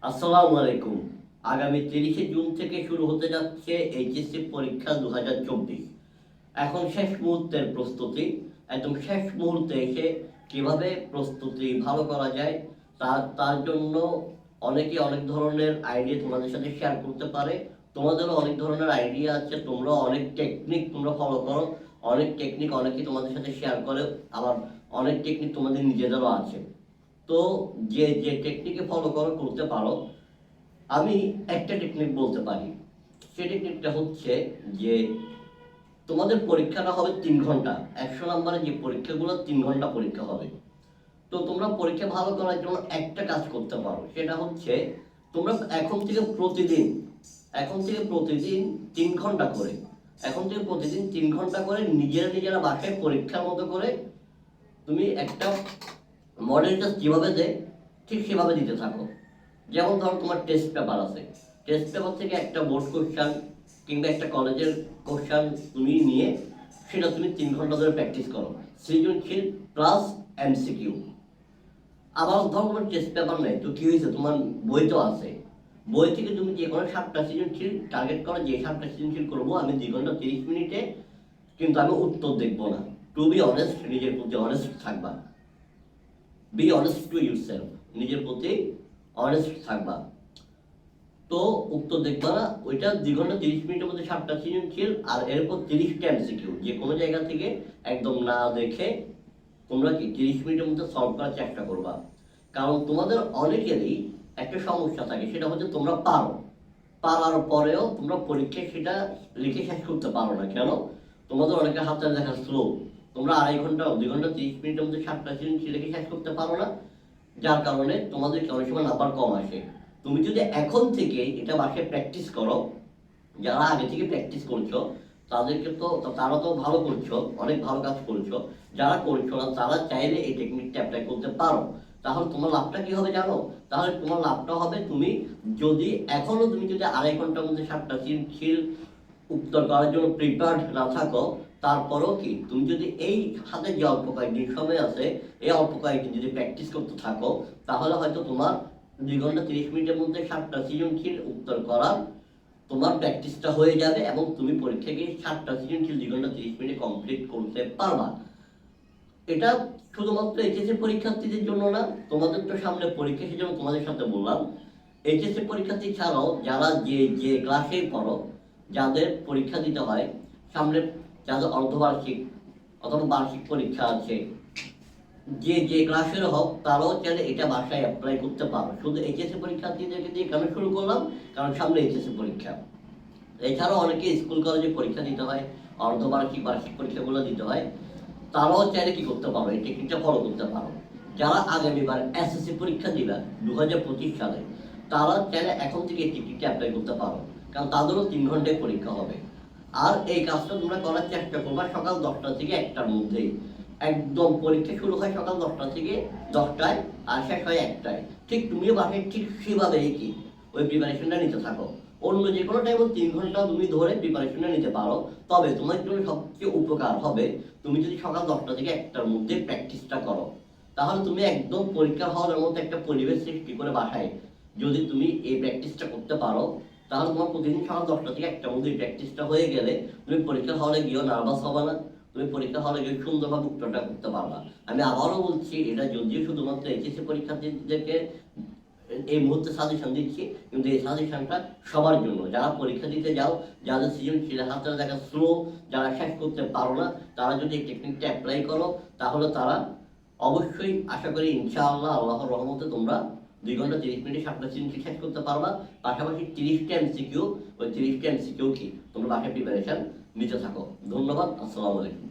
আসসালামু আলাইকুম। আগামী ৩০শে জুন থেকে শুরু হতে যাচ্ছে এইচএসসি পরীক্ষা ২০২৪। এখন শেষ মুহূর্তের প্রস্তুতি। একদম শেষ মুহূর্তে এসে কিভাবে প্রস্তুতি ভালো করা যায় তার জন্য অনেকে অনেক ধরনের আইডিয়া তোমাদের সাথে শেয়ার করতে পারে। তোমাদেরও অনেক ধরনের আইডিয়া আছে, তোমরা অনেক টেকনিক তোমরা ফলো করো। অনেক টেকনিক অনেকে তোমাদের সাথে শেয়ার করে, আবার অনেক টেকনিক তোমাদের নিজেদেরও আছে। তো যে যে টেকনিকে ফলো করতে পারো, আমি একটা টেকনিক বলতে পারি। সেই টেকনিকটা হচ্ছে যে তোমাদের পরীক্ষাটা হবে ৩ ঘন্টা। ১০০ নম্বরের যে পরীক্ষাগুলো ৩ ঘন্টা পরীক্ষা হবে। তো তোমরা পরীক্ষা ভালো করার জন্য একটা কাজ করতে পারো, সেটা হচ্ছে তোমরা এখন থেকে প্রতিদিন ৩ ঘন্টা করে, এখন থেকে প্রতিদিন ৩ ঘন্টা করে নিজেরা বাসায় পরীক্ষার মতো করে তুমি একটা মডেল টেস্ট যেভাবে দেয় ঠিক সেভাবে দিতে থাকো। যেমন ধরো তোমার টেস্ট পেপার আছে, টেস্ট পেপার থেকে একটা বোর্ড কোশ্চান কিংবা একটা কলেজের কোশ্চান তুমি নিয়ে সেটা তুমি ৩ ঘন্টা ধরে প্র্যাকটিস করো। সৃজনশীল প্লাস এমসিকিউ। আবার ধরো তোমার টেস্ট পেপার নেই, তো কি হয়েছে, তোমার বই তো আছে, বই থেকে তুমি যে কোনো 7টা সৃজনশীল টার্গেট করো, যে 7টা সৃজনশীল করবো আমি 2 ঘন্টা 30 মিনিটে, কিন্তু আমি উত্তর দেখবো না। টু বি অনেস্ট, নিজের প্রতি অনেস্ট থাকবা। বি অনেস্ট টু ইউরসেলফ, নিজের প্রতি অনেস্ট থাকবা। তো উত্তর দেখবা না, ওইটা 2 ঘন্টা 30 মিনিটের মধ্যে 7টা সৃজনশীল আর এরপর 30টা এমসিকিউ যে কোনো জায়গা থেকে একদম না দেখে তোমরা কি 30 মিনিটের মধ্যে সলভ করার চেষ্টা করবা। কারণ তোমাদের অনেকেরই একটা সমস্যা থাকে, সেটা হচ্ছে তোমরা পারার পরেও তোমরা পরীক্ষায় সেটা লিখে শেষ করতে পারো না। কেন? তোমাদের অনেকের হাতে দেখা স্লো। তোমরা 2.5 ঘন্টা 2 ঘন্টা 30 মিনিটের মধ্যে 7টা সৃজনশীল লিখে শেষ করতে পারো না, যার কারণে তোমাদের অনেক সময় নাম্বার কম আসে। তুমি যদি এখন থেকে এটা বাসায় প্র্যাকটিস করো, যারা আগে থেকে প্র্যাকটিস করছো তাদেরকে তো, তারা তো ভালো করছো, অনেক ভালো কাজ করছো। যারা করছো না তারা চাইলে এই টেকনিকটা অ্যাপ্লাই করতে পারো। তাহলে তোমার লাভটা কি হবে জানো? তাহলে তোমার লাভটা হবে, তুমি যদি এখনো তুমি যদি 2.5 ঘন্টার মধ্যে 7টা সৃজনশীল উত্তর করার জন্য প্রিপেয়ার্ড না থাকো, তারপরেও কি তুমি যদি এই হাতে যে অল্প কয়েকদিন সময় আছে, এই অল্প কয়েকদিন যদি প্র্যাকটিস করতে থাকো, তাহলে হয়তো তোমার 2 ঘন্টা 30 মিনিটের মধ্যে 7টা সৃজনশীল উত্তর করার তোমার প্র্যাকটিসটা হয়ে যাবে এবং তুমি পরীক্ষা গিয়ে 7টা সৃজনশীল 2 ঘন্টা 30 মিনিটে কমপ্লিট করতে পারবা। এটা শুধুমাত্র এইচএসসি পরীক্ষার্থীদের জন্য না, তোমাদের তো সামনে পরীক্ষা, সেজন্য তোমাদের সাথে বললাম। এইচএসসি পরীক্ষার্থী ছাড়াও যারা যে যে ক্লাসেই পড়ো, যাদের পরীক্ষা দিতে হয় সামনে, যাদের অর্ধবার্ষিক অথবা বার্ষিক পরীক্ষা আছে, যে যে ক্লাসের হোক তারাও চাইলে এটা বাসায় অ্যাপ্লাই করতে পারো। শুধু এইচএসসি পরীক্ষার্থীদেরকে দিয়ে কেন শুরু করলাম, কারণ সামনে এইচএসসি পরীক্ষা। এছাড়াও অনেকে স্কুল কলেজে পরীক্ষা দিতে হয়, অর্ধবার্ষিক বার্ষিক পরীক্ষাগুলো দিতে হয়, তারাও চাইলে কি করতে পারো, এই টেকনিকটা ফলো করতে পারো। যারা আগামীবার এসএসসি পরীক্ষা দিবে 2025 সালে, তারা চাইলে এখন থেকে এই টেকনিকটা অ্যাপ্লাই করতে পারো, কারণ তাদেরও 3 ঘন্টায় পরীক্ষা হবে। আর এই কাজটা তোমরা করার চেষ্টা করবা সকাল 10টা থেকে 1টার মধ্যেই। একদম পরীক্ষা শুরু হয় সকাল 10টা থেকে 10টায় আর শেষ হয় 1টায়। ঠিক তুমিও বাসায় ঠিক সেভাবেই কি ওই প্রিপারেশনটা নিতে থাকো। অন্য যে কোনো টাইমে 3 ঘন্টা তুমি ধরে প্রিপারেশনটা নিতে পারো, তবে তোমার জন্য সবচেয়ে উপকার হবে তুমি যদি সকাল 10টা থেকে 1টার মধ্যে প্র্যাকটিসটা করো। তাহলে তুমি একদম পরীক্ষা হওয়ার মতো একটা পরিবেশ সৃষ্টি করে বাসায় যদি তুমি এই প্র্যাকটিসটা করতে পারো, তাহলে তোমার প্রতিদিন সকাল 10টা থেকে 1টার মধ্যে প্র্যাকটিসটা হয়ে গেলে তুমি পরীক্ষা হলে গিয়েও নার্ভাস হবে না, তুমি পরীক্ষা হলে গিয়ে সুন্দরভাবে উত্তরটা করতে পারবা। আমি আবারও বলছি, এটা যদিও শুধুমাত্র এইচএসসি পরীক্ষার্থীদেরকে এই মুহূর্তে সাজেশন দিচ্ছি, কিন্তু এই সাজেশনটা সবার জন্য, যারা পরীক্ষা দিতে যাও, যাদের সৃজনশীল হাতে দেখা স্লো, যারা শেষ করতে পারো না, তারা যদি এই টেকনিকটা অ্যাপ্লাই করো, তাহলে তারা অবশ্যই আশা করি ইনশাআল্লাহ আল্লাহর রহমতে তোমরা 2 ঘন্টা 30 মিনিটে 7টা সৃজনশীল শেষ করতে পারবা। পাশাপাশি 30টা এমসিকিউ, ওই 30টা এমসিকিউ কি তোমরা বাসায় প্রিপারেশন নিতে থাকো। ধন্যবাদ। আসসালামু আলাইকুম।